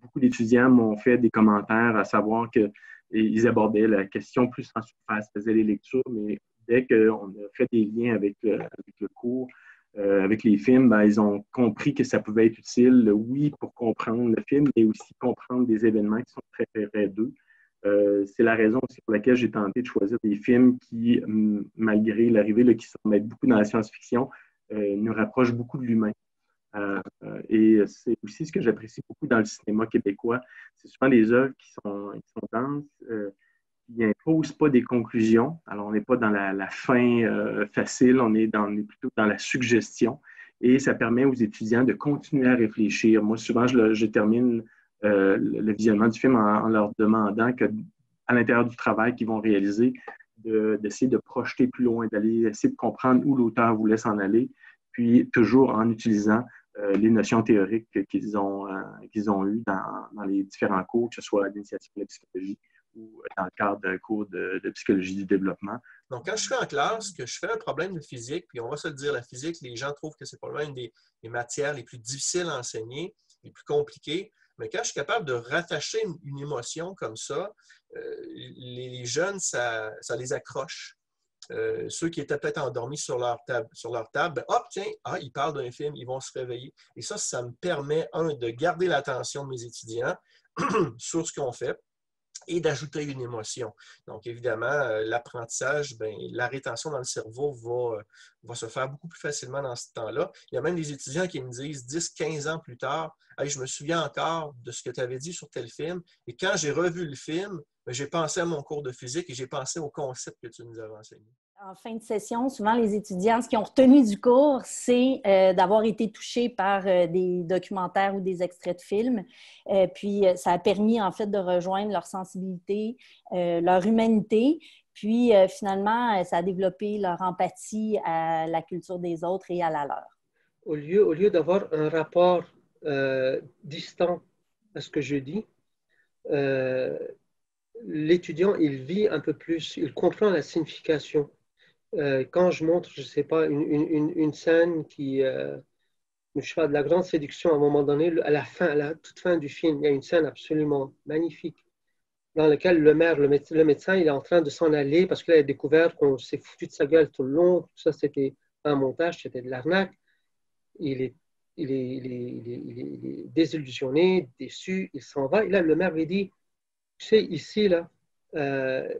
Beaucoup d'étudiants m'ont fait des commentaires à savoir qu'ils abordaient la question plus en surface, faisaient les lectures, mais dès qu'on a fait des liens avec le cours, avec les films, ben, ils ont compris que ça pouvait être utile, oui, pour comprendre le film, mais aussi comprendre des événements qui sont très, très près d'eux. C'est la raison aussi pour laquelle j'ai tenté de choisir des films qui, malgré l'arrivée, là, qui sont beaucoup dans la science-fiction, nous rapprochent beaucoup de l'humain. Et c'est aussi ce que j'apprécie beaucoup dans le cinéma québécois. C'est souvent des œuvres qui sont denses, qui n'imposent pas des conclusions. Alors, on n'est pas dans la fin facile, on est plutôt dans la suggestion. Et ça permet aux étudiants de continuer à réfléchir. Moi, souvent, je termine le visionnement du film en leur demandant à l'intérieur du travail qu'ils vont réaliser, d'essayer de projeter plus loin, d'aller essayer de comprendre où l'auteur voulait s'en aller, puis toujours en utilisant les notions théoriques qu'ils ont eues dans les différents cours, que ce soit à l'initiative de la psychologie ou dans le cadre d'un cours de psychologie du développement. Donc, quand je suis en classe, que je fais un problème de physique, puis on va se le dire, la physique, les gens trouvent que c'est probablement une des matières les plus difficiles à enseigner, les plus compliquées. Mais quand je suis capable de rattacher une émotion comme ça, les jeunes, ça les accroche. Ceux qui étaient peut-être endormis sur leur table, ben, hop, tiens, ils parlent d'un film, ils vont se réveiller. Et ça me permet, de garder l'attention de mes étudiants sur ce qu'on fait et d'ajouter une émotion. Donc, évidemment, l'apprentissage, ben, la rétention dans le cerveau va se faire beaucoup plus facilement dans ce temps-là. Il y a même des étudiants qui me disent 10-15 ans plus tard, hey, je me souviens encore de ce que tu avais dit sur tel film, et quand j'ai revu le film, ben, j'ai pensé à mon cours de physique et j'ai pensé au concept que tu nous avais enseigné. En fin de session, souvent, les étudiants, ce qu'ils ont retenu du cours, c'est d'avoir été touchés par des documentaires ou des extraits de films. Puis, ça a permis, en fait, de rejoindre leur sensibilité, leur humanité. Puis, finalement, ça a développé leur empathie à la culture des autres et à la leur. Au lieu d'avoir un rapport distant à ce que je dis, l'étudiant, il vit un peu plus, il comprend la signification. Quand je montre, je ne sais pas, une scène qui, je sais pas, de la grande séduction à un moment donné, à la toute fin du film, il y a une scène absolument magnifique dans laquelle le médecin, il est en train de s'en aller parce qu'il a découvert qu'on s'est foutu de sa gueule tout le long. Tout ça, c'était un montage, c'était de l'arnaque. Il est désillusionné, déçu, il s'en va. Et là, le maire lui dit, tu sais, ici, là,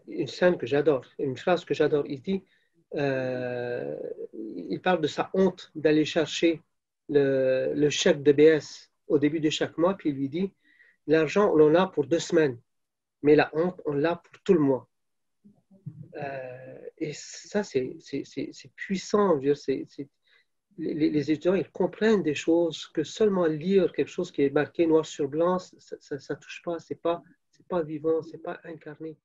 une scène que j'adore, une phrase que j'adore, il dit, il parle de sa honte d'aller chercher le chèque de BS au début de chaque mois, puis il lui dit, l'argent, on en a pour 2 semaines, mais la honte, on l'a pour tout le mois. Et ça, c'est puissant. Je veux dire, les étudiants, ils comprennent des choses que seulement lire quelque chose qui est marqué noir sur blanc, ça ne touche pas, c'est pas vivant, c'est pas incarné.